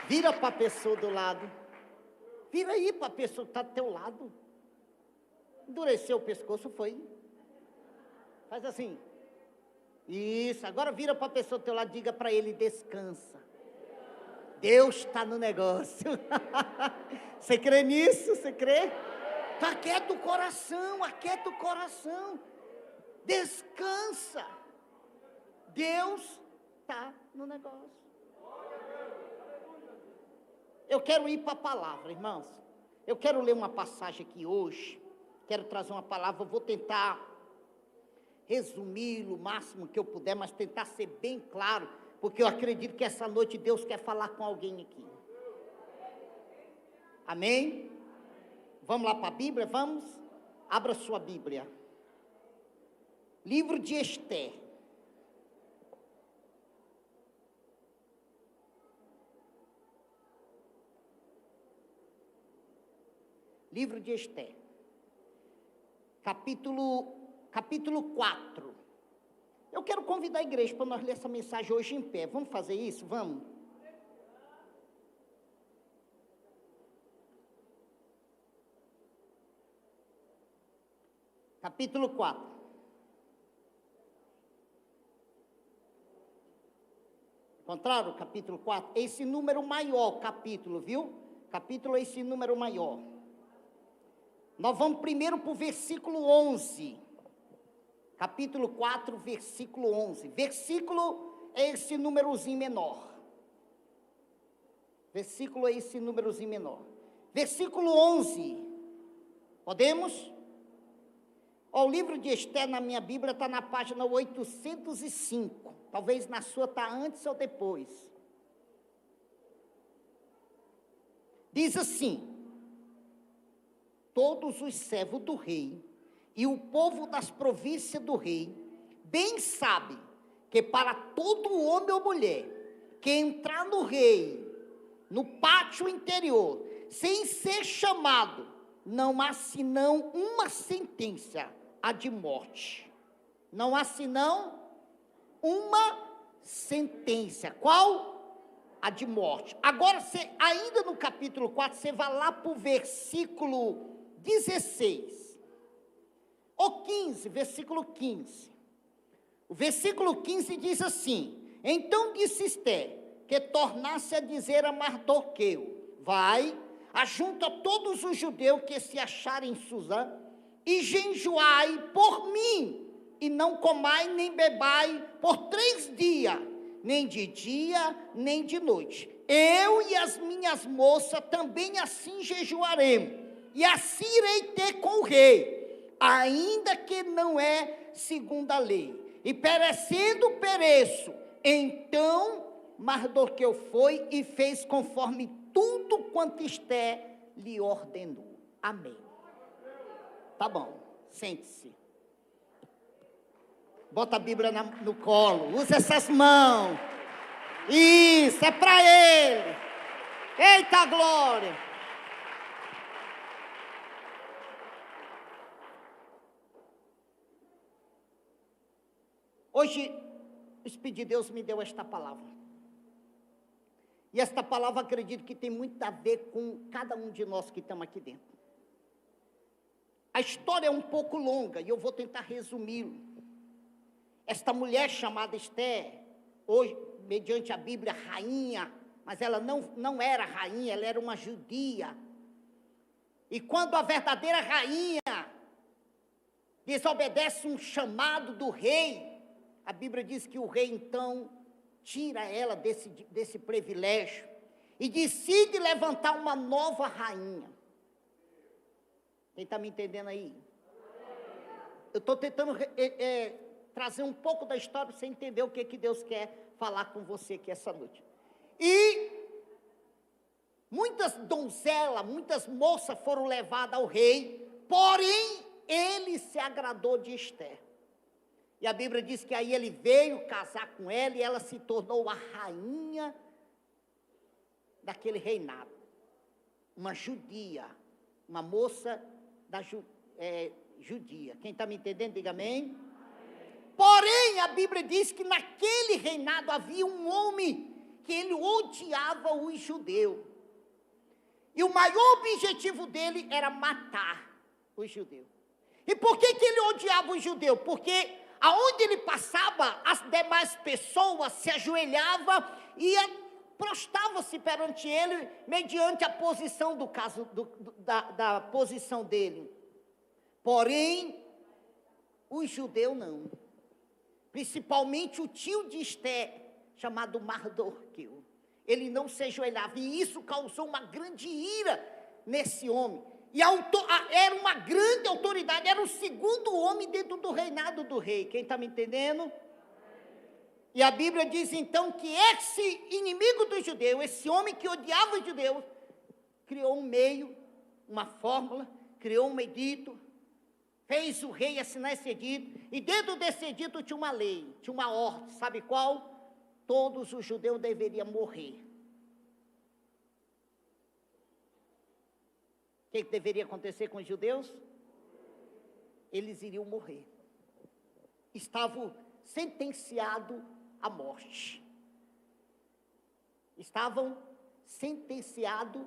Vira para a pessoa do lado. Vira aí para a pessoa que está do teu lado. Endureceu o pescoço, foi. Faz assim. Isso, agora vira para a pessoa do teu lado, diga para ele, descansa. Deus está no negócio. Você crê nisso? Você crê? Então, aquieta o coração, aquieta o coração. Descansa. Deus está no negócio. Eu quero ir para a palavra, irmãos. Eu quero ler uma passagem aqui hoje. Quero trazer uma palavra, vou tentar resumir o máximo que eu puder, mas tentar ser bem claro, porque eu acredito que essa noite Deus quer falar com alguém aqui. Amém? Vamos lá para a Bíblia? Vamos? Abra sua Bíblia. Livro de Esther. Livro de Esther. Capítulo 4. Eu quero convidar a igreja para nós ler essa mensagem hoje em pé. Vamos fazer isso? Vamos? Capítulo 4. Encontraram o capítulo 4? Esse número maior, capítulo, viu? Capítulo é esse número maior. Nós vamos primeiro para o versículo 11. Capítulo 4, versículo 11. Versículo é esse númerozinho menor. Versículo é esse númerozinho menor. Versículo 11. Podemos? Ó, o livro de Esther na minha Bíblia está na página 805. Talvez na sua está antes ou depois. Diz assim: todos os servos do rei e o povo das províncias do rei bem sabem que para todo homem ou mulher que entrar no rei, no pátio interior, sem ser chamado, não há senão uma sentença, a de morte. Não há senão uma sentença. Qual? A de morte. Agora, ainda no capítulo 4, você vai lá para o versículo 16. Ou 15, versículo 15. O versículo 15 diz assim: então disse Esther, que tornasse a dizer a Mardoqueu: vai, ajunta todos os judeus que se acharem em Susã, e jejuai por mim, e não comai nem bebai por 3 dias, nem de dia, nem de noite. Eu e as minhas moças também assim jejuaremos, e assim irei ter com o rei, ainda que não é segundo a lei. E perecendo pereço. Então Mardoqueu foi e fez conforme tudo quanto Esther lhe ordenou. Amém. Tá bom, sente-se. Bota a Bíblia no colo, usa essas mãos. Isso, é para ele. Eita glória. Hoje, o Espírito de Deus me deu esta palavra. E esta palavra acredito que tem muito a ver com cada um de nós que estamos aqui dentro. A história é um pouco longa e eu vou tentar resumi-lo. Esta mulher chamada Esther, hoje, mediante a Bíblia, rainha, mas ela não era rainha, ela era uma judia. E quando a verdadeira rainha desobedece um chamado do rei, a Bíblia diz que o rei, então, tira ela desse privilégio e decide levantar uma nova rainha. Quem está me entendendo aí? Eu estou tentando trazer um pouco da história para você entender o que Deus quer falar com você aqui essa noite. E muitas donzelas, muitas moças foram levadas ao rei, porém, ele se agradou de Esther. E a Bíblia diz que aí ele veio casar com ela e ela se tornou a rainha daquele reinado. Uma judia, uma moça judia. Quem está me entendendo, diga amém. Porém, a Bíblia diz que naquele reinado havia um homem que ele odiava os judeus. E o maior objetivo dele era matar os judeus. E por que ele odiava os judeus? Porque aonde ele passava, as demais pessoas se ajoelhavam e prostravam-se perante ele, mediante a posição do caso, da posição dele. Porém, os judeus não. Principalmente o tio de Esté, chamado Mardoqueu. Ele não se ajoelhava, e isso causou uma grande ira nesse homem. E era uma grande autoridade, era o segundo homem dentro do reinado do rei. Quem está me entendendo? E a Bíblia diz então que esse inimigo dos judeus, esse homem que odiava os judeus, criou um meio, uma fórmula, criou um edito, fez o rei assinar esse edito, e dentro desse edito tinha uma lei, tinha uma ordem, sabe qual? Todos os judeus deveriam morrer. O que deveria acontecer com os judeus? Eles iriam morrer. Estavam sentenciados à morte. Estavam sentenciados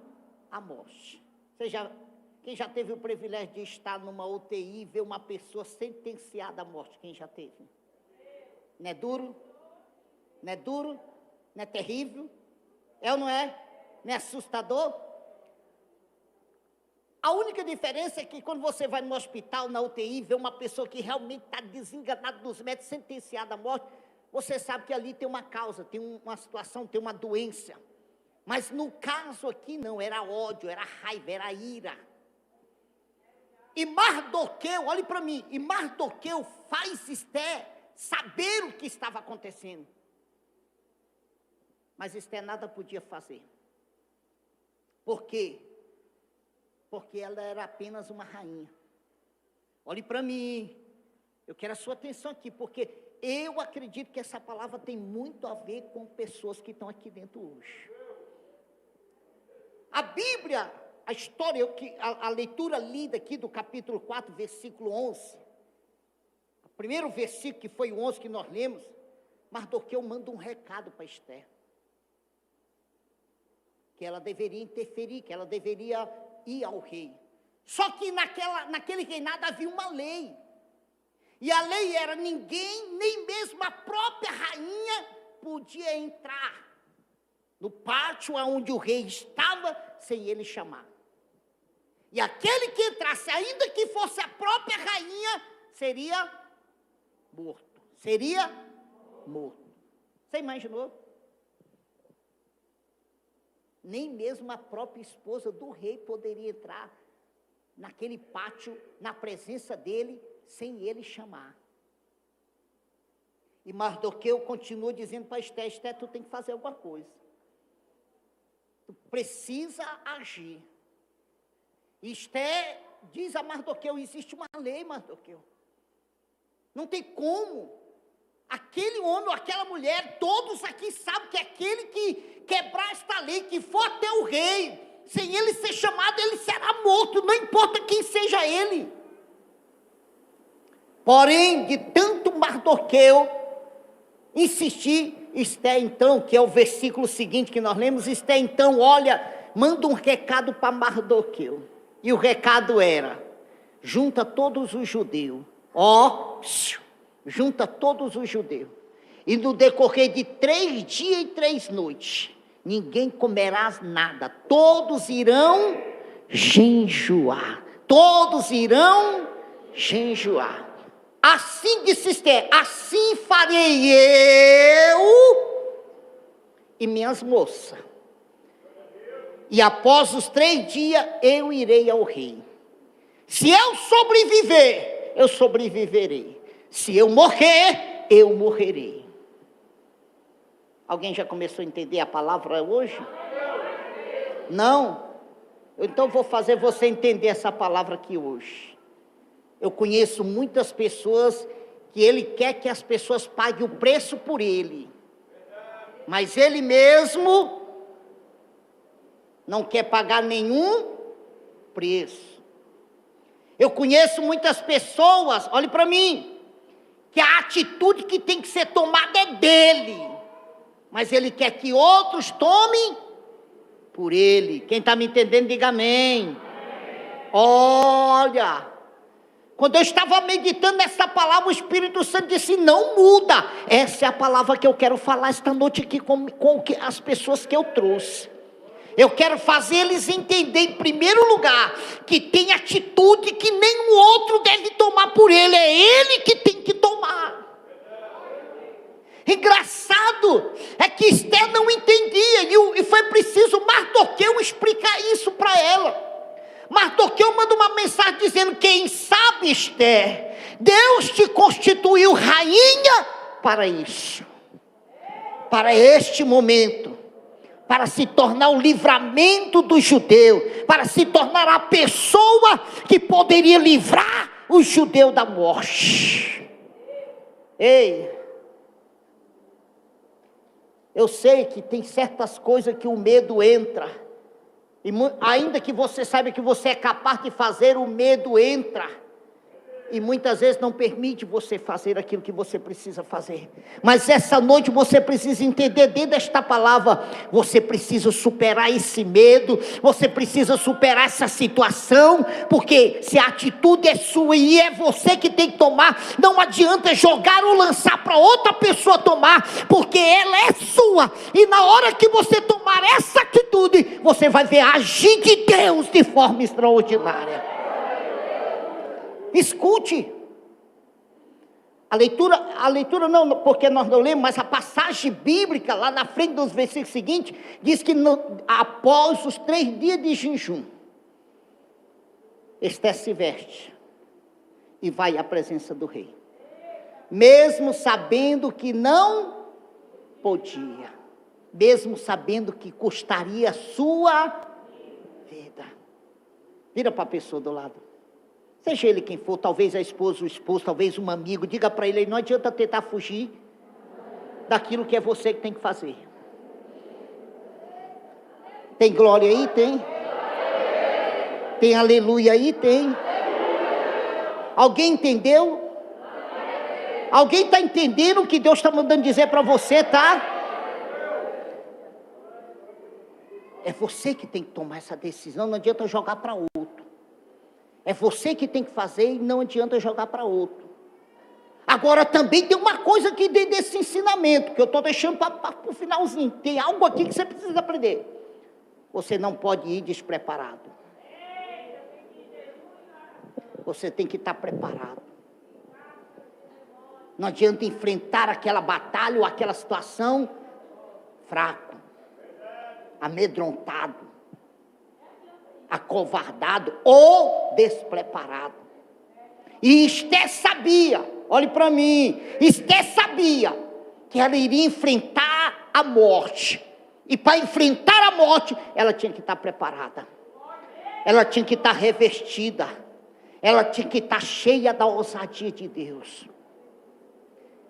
à morte. Quem já teve o privilégio de estar numa UTI e ver uma pessoa sentenciada à morte? Quem já teve? Não é duro? Não é duro? Não é terrível? É ou não é? Não é assustador? A única diferença é que quando você vai no hospital, na UTI, e vê uma pessoa que realmente está desenganada dos médicos, sentenciada à morte, você sabe que ali tem uma causa, tem uma situação, tem uma doença. Mas no caso aqui não, era ódio, era raiva, era ira. E Mardoqueu, olhe para mim, e Mardoqueu faz Esté saber o que estava acontecendo. Mas Esté nada podia fazer. Por quê? Porque ela era apenas uma rainha. Olhe para mim, eu quero a sua atenção aqui, porque eu acredito que essa palavra tem muito a ver com pessoas que estão aqui dentro hoje. A Bíblia, a história, a leitura lida aqui do capítulo 4, versículo 11, o primeiro versículo que foi o 11 que nós lemos, Mardoqueu manda um recado para Esté, que ela deveria interferir, que ela deveria ir ao rei. Só que naquele reinado havia uma lei, e a lei era ninguém, nem mesmo a própria rainha, podia entrar no pátio onde o rei estava, sem ele chamar. E aquele que entrasse, ainda que fosse a própria rainha, seria morto. Seria morto. Você imaginou? Nem mesmo a própria esposa do rei poderia entrar naquele pátio, na presença dele, sem ele chamar. E Mardoqueu continua dizendo para Esté: Esté, tu tem que fazer alguma coisa. Tu precisa agir. E Esté diz a Mardoqueu: existe uma lei, Mardoqueu. Não tem como. Aquele homem ou aquela mulher, todos aqui sabem que aquele que quebrar esta lei, que for até o rei, sem ele ser chamado, ele será morto, não importa quem seja ele. Porém, de tanto Mardoqueu insistir, Esté então, que é o versículo seguinte que nós lemos, Esté então, olha, manda um recado para Mardoqueu. E o recado era: junta todos os judeus, junta todos os judeus, e no decorrer de 3 dias e 3 noites, ninguém comerá nada, todos irão jejuar, todos irão jejuar. Assim disse Esté: assim farei eu e minhas moças, e após os 3 dias eu irei ao rei. Se eu sobreviver, eu sobreviverei. Se eu morrer, eu morrerei. Alguém já começou a entender a palavra hoje? Não? Então vou fazer você entender essa palavra aqui hoje. Eu conheço muitas pessoas que ele quer que as pessoas paguem o preço por ele, mas ele mesmo não quer pagar nenhum preço. Eu conheço muitas pessoas, olhe para mim, que a atitude que tem que ser tomada é dele. mas Ele quer que outros tomem por Ele. Quem está me entendendo, diga amém. Olha, quando eu estava meditando nessa palavra, o Espírito Santo disse: não muda. Essa é a palavra que eu quero falar esta noite aqui com as pessoas que eu trouxe. Eu quero fazer eles entender, em primeiro lugar, que tem atitude que nenhum outro deve tomar por ele. É ele que tem que tomar. Engraçado é que Esther não entendia, e foi preciso Mardoqueu explicar isso para ela. Mardoqueu manda uma mensagem dizendo: quem sabe, Esther, Deus te constituiu rainha para isso, para este momento, para se tornar o livramento do judeu, para se tornar a pessoa que poderia livrar o judeu da morte. Ei, eu sei que tem certas coisas que o medo entra, e ainda que você saiba que você é capaz de fazer, o medo entra, e muitas vezes não permite você fazer aquilo que você precisa fazer. Mas essa noite você precisa entender dentro desta palavra, você precisa superar esse medo, você precisa superar essa situação, porque se a atitude é sua e é você que tem que tomar, não adianta jogar ou lançar para outra pessoa tomar, porque ela é sua, e na hora que você tomar essa atitude, você vai ver agir de Deus de forma extraordinária. Escute, a leitura não, porque nós não lemos, mas a passagem bíblica, lá na frente dos versículos seguintes, diz que após os 3 dias de jejum, Esther se veste e vai à presença do rei, mesmo sabendo que não podia, mesmo sabendo que custaria a sua vida. Vira para a pessoa do lado. Seja ele quem for, talvez a esposa, o esposo, talvez um amigo, diga para ele: não adianta tentar fugir daquilo que é você que tem que fazer. Tem glória aí? Tem. Tem aleluia aí? Tem. Alguém entendeu? Alguém está entendendo o que Deus está mandando dizer para você, tá? É você que tem que tomar essa decisão, não adianta jogar para outro. É você que tem que fazer e não adianta jogar para outro. Agora também tem uma coisa que dentro desse ensinamento, que eu estou deixando para o finalzinho. Tem algo aqui que você precisa aprender. Você não pode ir despreparado. Você tem que estar preparado. Não adianta enfrentar aquela batalha ou aquela situação fraco, amedrontado, acovardado ou despreparado. E Esther sabia, olhe para mim, Esther sabia que ela iria enfrentar a morte, e para enfrentar a morte, ela tinha que estar preparada, ela tinha que estar revestida, ela tinha que estar cheia da ousadia de Deus.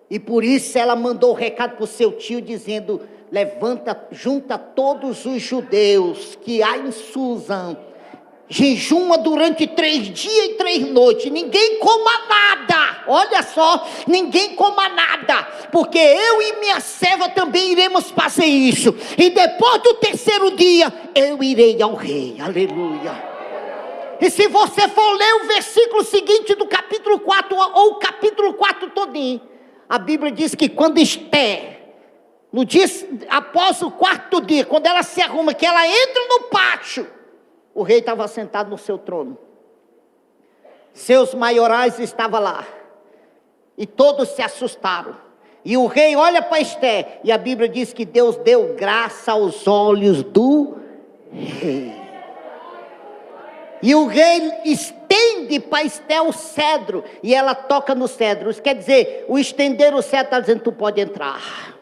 E por isso ela mandou o recado para o seu tio, dizendo: levanta, junta todos os judeus que há em Suzã, jejuma durante 3 dias e 3 noites, ninguém coma nada, olha só, ninguém coma nada, porque eu e minha serva também iremos fazer isso, e depois do 3º dia, eu irei ao rei, aleluia. E se você for ler o versículo seguinte do capítulo 4, ou o capítulo 4 todinho, a Bíblia diz que quando Esther, no dia, após o 4º dia, quando ela se arruma, que ela entra no pátio, o rei estava sentado no seu trono, seus maiorais estavam lá, e todos se assustaram, e o rei olha para Esther, e a Bíblia diz que Deus deu graça aos olhos do rei, e o rei estende para Esther o cedro, e ela toca no cedro. Isso quer dizer, o estender o cedro está dizendo: tu pode entrar,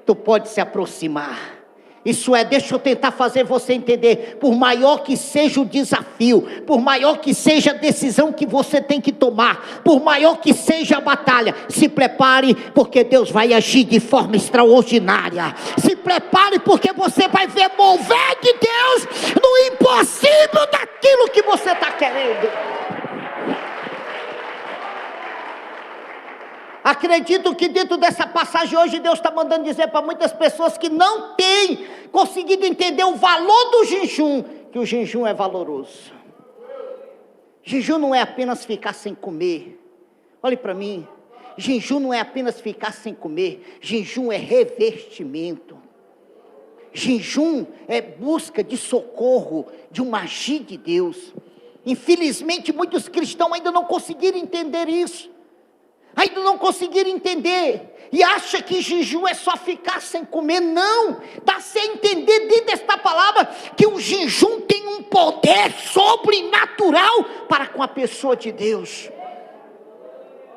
tu pode se aproximar. Isso é, deixa eu tentar fazer você entender, por maior que seja o desafio, por maior que seja a decisão que você tem que tomar, por maior que seja a batalha, se prepare, porque Deus vai agir de forma extraordinária. Se prepare, porque você vai ver mover de Deus no impossível daquilo que você está querendo. Acredito que dentro dessa passagem hoje Deus está mandando dizer para muitas pessoas que não têm conseguido entender o valor do jejum, que o jejum é valoroso. Jejum não é apenas ficar sem comer. Olhe para mim, jejum não é apenas ficar sem comer, jejum é revestimento. Jejum é busca de socorro, de um agir de Deus. Infelizmente muitos cristãos ainda não conseguiram entender isso. Ainda não conseguiram entender, e acha que jejum é só ficar sem comer. Não, está sem entender dentro desta palavra, que o jejum tem um poder sobrenatural para com a pessoa de Deus.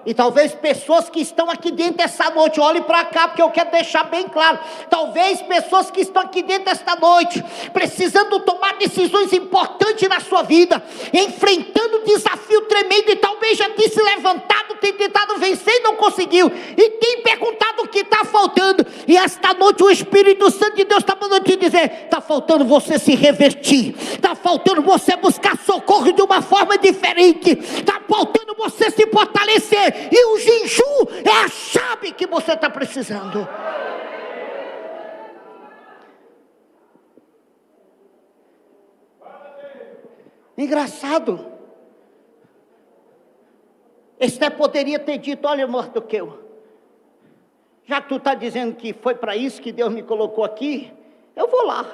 E talvez pessoas que estão aqui dentro essa noite, olhem para cá, porque eu quero deixar bem claro, talvez pessoas que estão aqui dentro esta noite, precisando tomar decisões importantes na sua vida, enfrentando desafio tremendo, e talvez já tenha se levantado, tenha tentado vencer e não conseguiu, e tem perguntado o que está faltando, e esta noite o Espírito Santo de Deus está mandando te dizer, está faltando você se revestir, está faltando você buscar socorro de uma forma diferente, está faltando você se fortalecer, e o jejum é a chave que você está precisando. Engraçado, Esté poderia ter dito, olha Mardoqueu, já que tu está dizendo que foi para isso que Deus me colocou aqui, eu vou lá,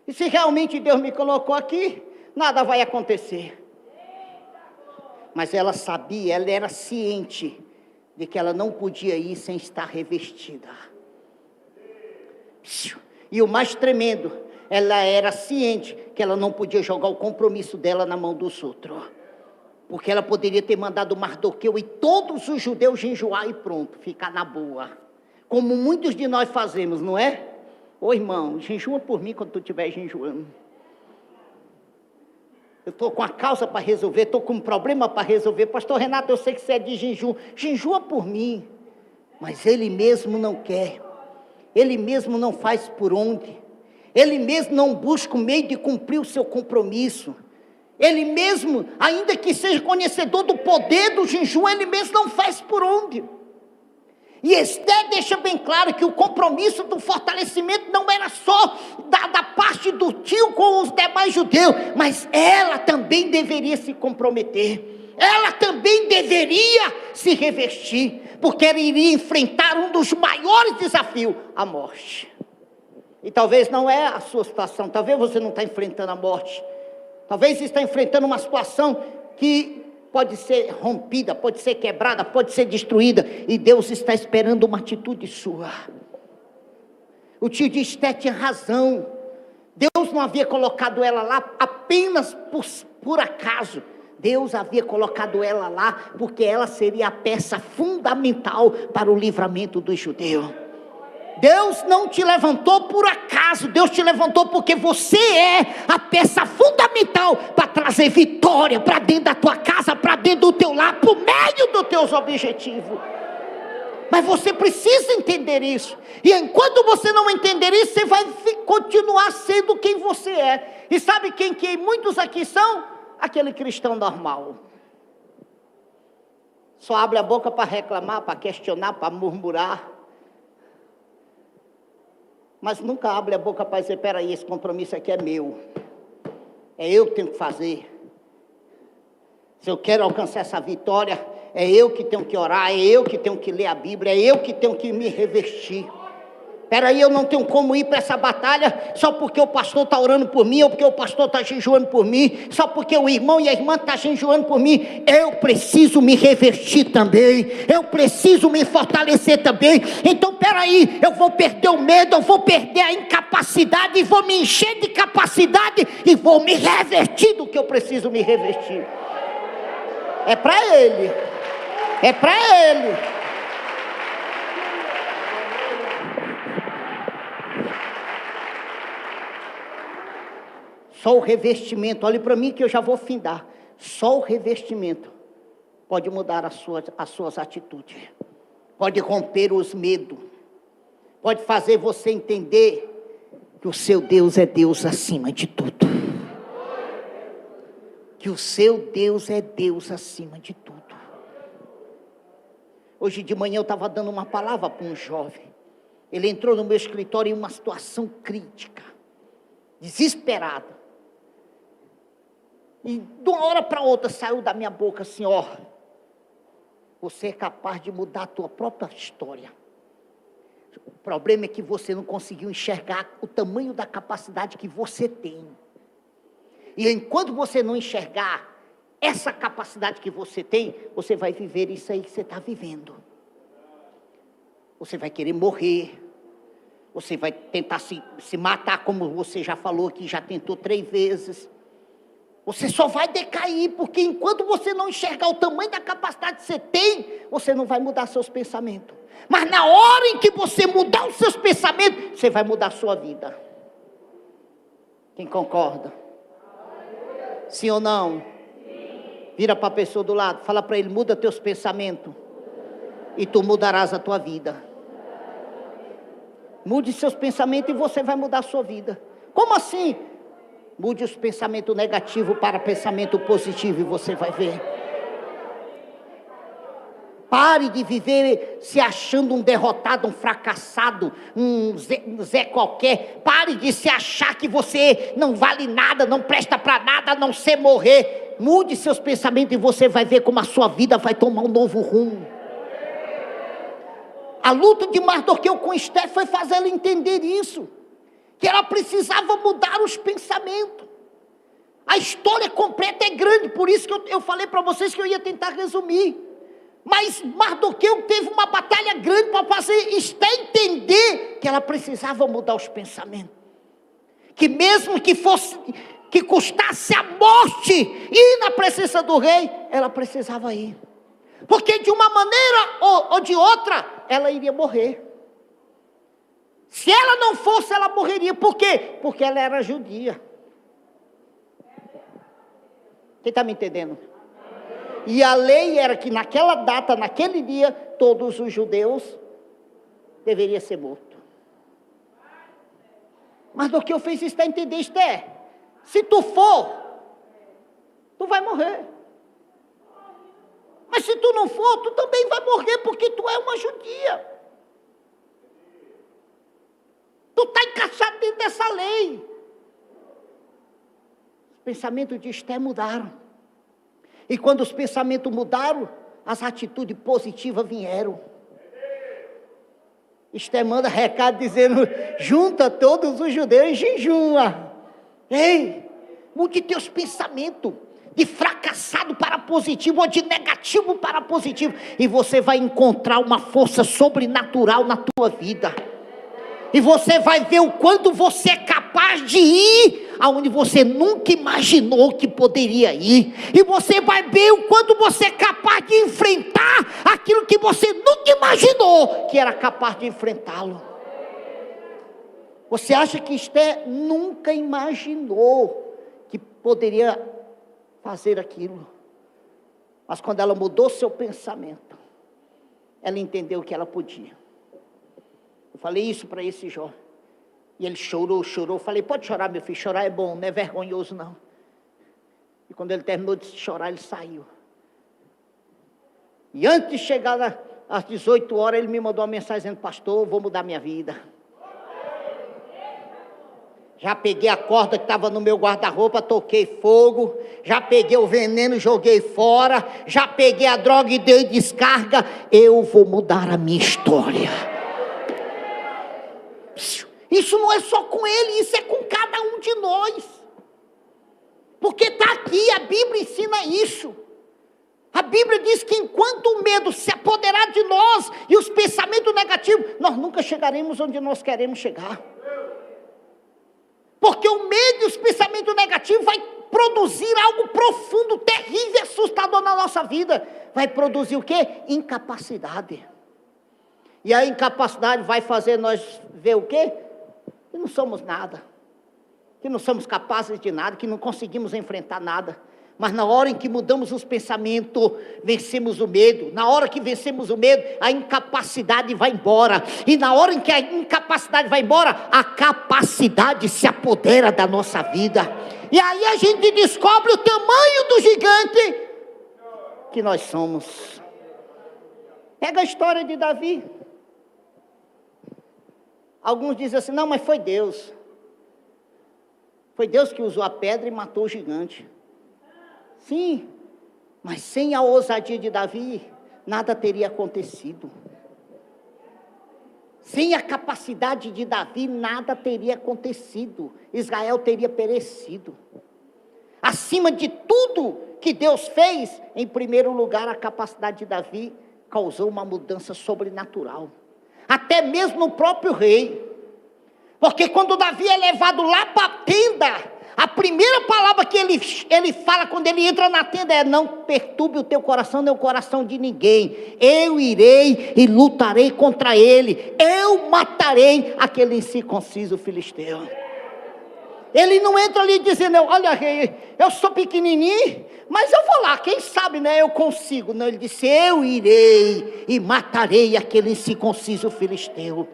e se realmente Deus me colocou aqui, nada vai acontecer. Mas ela sabia, ela era ciente de que ela não podia ir sem estar revestida. E o mais tremendo, ela era ciente que ela não podia jogar o compromisso dela na mão dos outros. Porque ela poderia ter mandado Mardoqueu e todos os judeus jejuar e pronto, ficar na boa. Como muitos de nós fazemos, não é? Ô irmão, jejua por mim quando tu estiver jejuando. Eu estou com a causa para resolver, estou com um problema para resolver. Pastor Renato, eu sei que você é de jejum. Jejua por mim. Mas ele mesmo não quer. Ele mesmo não faz por onde. Ele mesmo não busca o meio de cumprir o seu compromisso. Ele mesmo, ainda que seja conhecedor do poder do jejum, ele mesmo não faz por onde. E Esté deixa bem claro que o compromisso do fortalecimento não era só da parte do tio com os demais judeus, mas ela também deveria se comprometer, ela também deveria se revestir, porque ela iria enfrentar um dos maiores desafios, a morte. E talvez não é a sua situação, talvez você não está enfrentando a morte, talvez você está enfrentando uma situação que pode ser rompida, pode ser quebrada, pode ser destruída, e Deus está esperando uma atitude sua. O tio de Esté tinha razão, Deus não havia colocado ela lá apenas por acaso, Deus havia colocado ela lá, porque ela seria a peça fundamental para o livramento dos judeus. Deus não te levantou por acaso, Deus te levantou porque você é a peça fundamental para trazer vitória para dentro da tua casa, para dentro do teu lar, por meio dos teus objetivos. Mas você precisa entender isso, e enquanto você não entender isso, você vai continuar sendo quem você é. E sabe quem que muitos aqui são? Aquele cristão normal. Só abre a boca para reclamar, para questionar, para murmurar, mas nunca abre a boca para dizer, espera aí, esse compromisso aqui é meu, é eu que tenho que fazer, se eu quero alcançar essa vitória, é eu que tenho que orar, é eu que tenho que ler a Bíblia, é eu que tenho que me revestir. Espera aí, eu não tenho como ir para essa batalha só porque o pastor está orando por mim, ou porque o pastor está jejuando por mim, só porque o irmão e a irmã estão jejuando por mim. Eu preciso me revestir também, eu preciso me fortalecer também. Então espera aí, eu vou perder o medo, eu vou perder a incapacidade, e vou me encher de capacidade, e vou me revestir do que eu preciso me revestir. É para Ele, é para Ele. Só o revestimento, olhe para mim que eu já vou findar. Só o revestimento pode mudar as suas atitudes. Pode romper os medos. Pode fazer você entender que o seu Deus é Deus acima de tudo. Que o seu Deus é Deus acima de tudo. Hoje de manhã eu estava dando uma palavra para um jovem. Ele entrou no meu escritório em uma situação crítica, desesperado. E de uma hora para outra saiu da minha boca assim, ó, você é capaz de mudar a tua própria história. O problema é que você não conseguiu enxergar o tamanho da capacidade que você tem. E enquanto você não enxergar essa capacidade que você tem, você vai viver isso aí que você está vivendo. Você vai querer morrer. Você vai tentar se matar, como você já falou que já tentou 3 vezes. Você só vai decair, porque enquanto você não enxergar o tamanho da capacidade que você tem, você não vai mudar seus pensamentos. Mas na hora em que você mudar os seus pensamentos, você vai mudar a sua vida. Quem concorda? Sim ou não? Vira para a pessoa do lado, fala para ele, muda teus pensamentos, e tu mudarás a tua vida. Mude seus pensamentos e você vai mudar a sua vida. Como assim? Mude os pensamentos negativos para pensamento positivo e você vai ver. Pare de viver se achando um derrotado, um fracassado, um Zé qualquer. Pare de se achar que você não vale nada, não presta para nada, a não ser morrer. Mude seus pensamentos e você vai ver como a sua vida vai tomar um novo rumo. A luta de Mardoqueu com Esther foi fazer ela entender isso. Que ela precisava mudar os pensamentos. A história completa é grande, por isso que eu falei para vocês que eu ia tentar resumir. Mas Mardoqueu teve uma batalha grande para fazer Esther entender que ela precisava mudar os pensamentos. Que mesmo que custasse a morte ir na presença do rei, ela precisava ir. Porque de uma maneira ou de outra, ela iria morrer. Se ela não fosse, ela morreria. Por quê? Porque ela era judia. Quem está me entendendo? E a lei era que naquela data, naquele dia, todos os judeus deveriam ser mortos. Mas do que eu fiz isso, entender, Esther? Se tu for, tu vai morrer. Mas se tu não for, tu também vai morrer, porque tu é uma judia. Tu está encaixado dentro dessa lei. Os pensamentos de Esther mudaram. E quando os pensamentos mudaram, as atitudes positivas vieram. Esther manda recado dizendo, junta todos os judeus e jejuma. Ei, mude teus pensamentos. De fracassado para positivo, ou de negativo para positivo. E você vai encontrar uma força sobrenatural na tua vida. E você vai ver o quanto você é capaz de ir aonde você nunca imaginou que poderia ir. E você vai ver o quanto você é capaz de enfrentar aquilo que você nunca imaginou que era capaz de enfrentá-lo. Você acha que Esther nunca imaginou que poderia fazer aquilo? Mas quando ela mudou seu pensamento, ela entendeu que ela podia. Eu falei isso para esse jovem. E ele chorou. Eu falei, pode chorar, meu filho, chorar é bom, não é vergonhoso não. E quando ele terminou de chorar, ele saiu. E antes de chegar às 18 horas, ele me mandou uma mensagem dizendo, pastor, eu vou mudar minha vida. Já peguei a corda que estava no meu guarda-roupa, toquei fogo. Já peguei o veneno, joguei fora. Já peguei a droga e dei descarga. Eu vou mudar a minha história. Isso não é só com ele, isso é com cada um de nós. Porque está aqui, a Bíblia ensina isso. A Bíblia diz que enquanto o medo se apoderar de nós e os pensamentos negativos, nós nunca chegaremos onde nós queremos chegar. Porque o medo e os pensamentos negativos vai produzir algo profundo, terrível e assustador na nossa vida. Vai produzir o quê? Incapacidade. E a incapacidade vai fazer nós ver o quê? Que não somos nada. Que não somos capazes de nada, que não conseguimos enfrentar nada. Mas na hora em que mudamos os pensamentos, vencemos o medo. Na hora que vencemos o medo, a incapacidade vai embora. E na hora em que a incapacidade vai embora, a capacidade se apodera da nossa vida. E aí a gente descobre o tamanho do gigante que nós somos. Pega a história de Davi. Alguns dizem assim, não, mas foi Deus. Foi Deus que usou a pedra e matou o gigante. Sim, mas sem a ousadia de Davi, nada teria acontecido. Sem a capacidade de Davi, nada teria acontecido. Israel teria perecido. Acima de tudo que Deus fez, em primeiro lugar, a capacidade de Davi causou uma mudança sobrenatural. Até mesmo no próprio rei. Porque quando Davi é levado lá para a tenda, a primeira palavra que ele fala quando ele entra na tenda é: não perturbe o teu coração, nem o coração de ninguém. Eu irei e lutarei contra ele. Eu matarei aquele incircunciso filisteu. Ele não entra ali dizendo: olha, rei, eu sou pequenininho, mas eu vou lá, quem sabe, né, eu consigo. Não, ele disse: eu irei e matarei aquele incircunciso filisteu.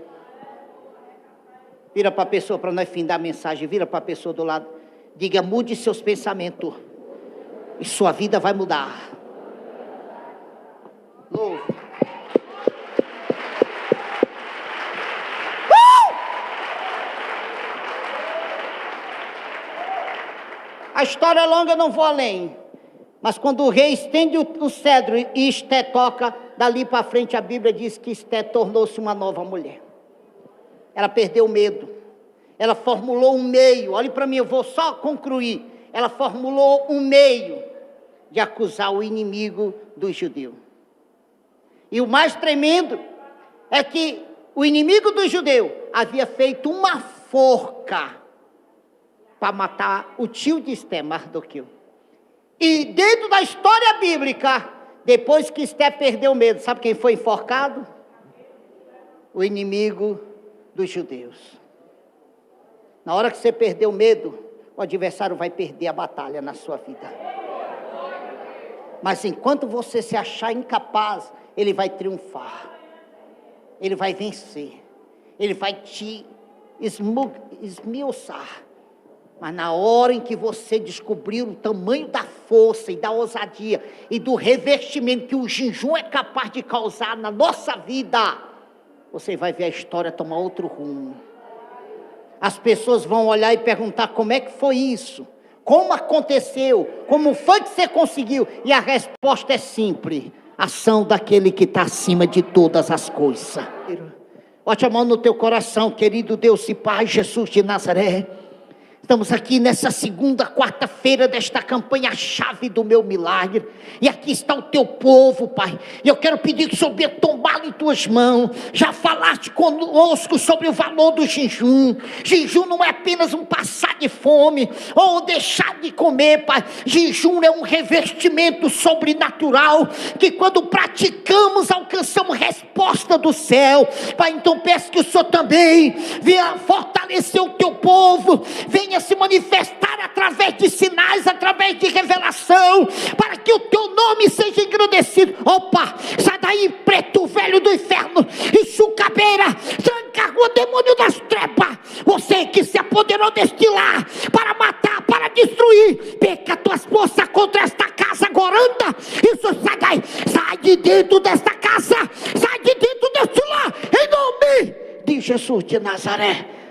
Vira para a pessoa, para nós findar a mensagem, vira para a pessoa do lado, diga: mude seus pensamentos, e sua vida vai mudar. Louvo. A história é longa, eu não vou além. Mas quando o rei estende o cedro e Esté toca, dali para frente a Bíblia diz que Esté tornou-se uma nova mulher. Ela perdeu o medo. Ela formulou um meio. Olhe para mim, eu vou só concluir. Ela formulou um meio de acusar o inimigo dos judeus. E o mais tremendo é que o inimigo dos judeus havia feito uma forca para matar o tio de Esté, Mardoqueu. E dentro da história bíblica, depois que Esté perdeu o medo, sabe quem foi enforcado? O inimigo dos judeus. Na hora que você perder o medo, o adversário vai perder a batalha na sua vida. Mas enquanto você se achar incapaz, ele vai triunfar. Ele vai vencer. Ele vai te esmiuçar. Mas na hora em que você descobrir o tamanho da força e da ousadia e do revestimento que o jejum é capaz de causar na nossa vida, você vai ver a história tomar outro rumo. As pessoas vão olhar e perguntar: como é que foi isso? Como aconteceu? Como foi que você conseguiu? E a resposta é simples: ação daquele que está acima de todas as coisas. Bote a mão no teu coração, querido Deus e Pai Jesus de Nazaré. Estamos aqui nessa segunda, quarta-feira desta campanha chave do meu milagre. E aqui está o teu povo, Pai. E eu quero pedir que o Senhor venha tomá-lo em tuas mãos. Já falaste conosco sobre o valor do jejum. Jejum não é apenas um passar de fome ou deixar de comer, Pai. Jejum é um revestimento sobrenatural que quando praticamos alcançamos resposta do céu. Pai, então peço que o Senhor também venha fortalecer o teu povo. Venha se manifestar através de sinais, através de revelação, para que o teu nome seja engrandecido. Opa, sai daí, preto velho do inferno, e chucabeira, tranca a rua, demônio das trevas, você que se apoderou deste lar, para matar, para destruir, peca tuas forças contra esta casa goranda, isso sai daí, sai de dentro desta casa, sai de dentro deste lar, em nome de Jesus de Nazaré.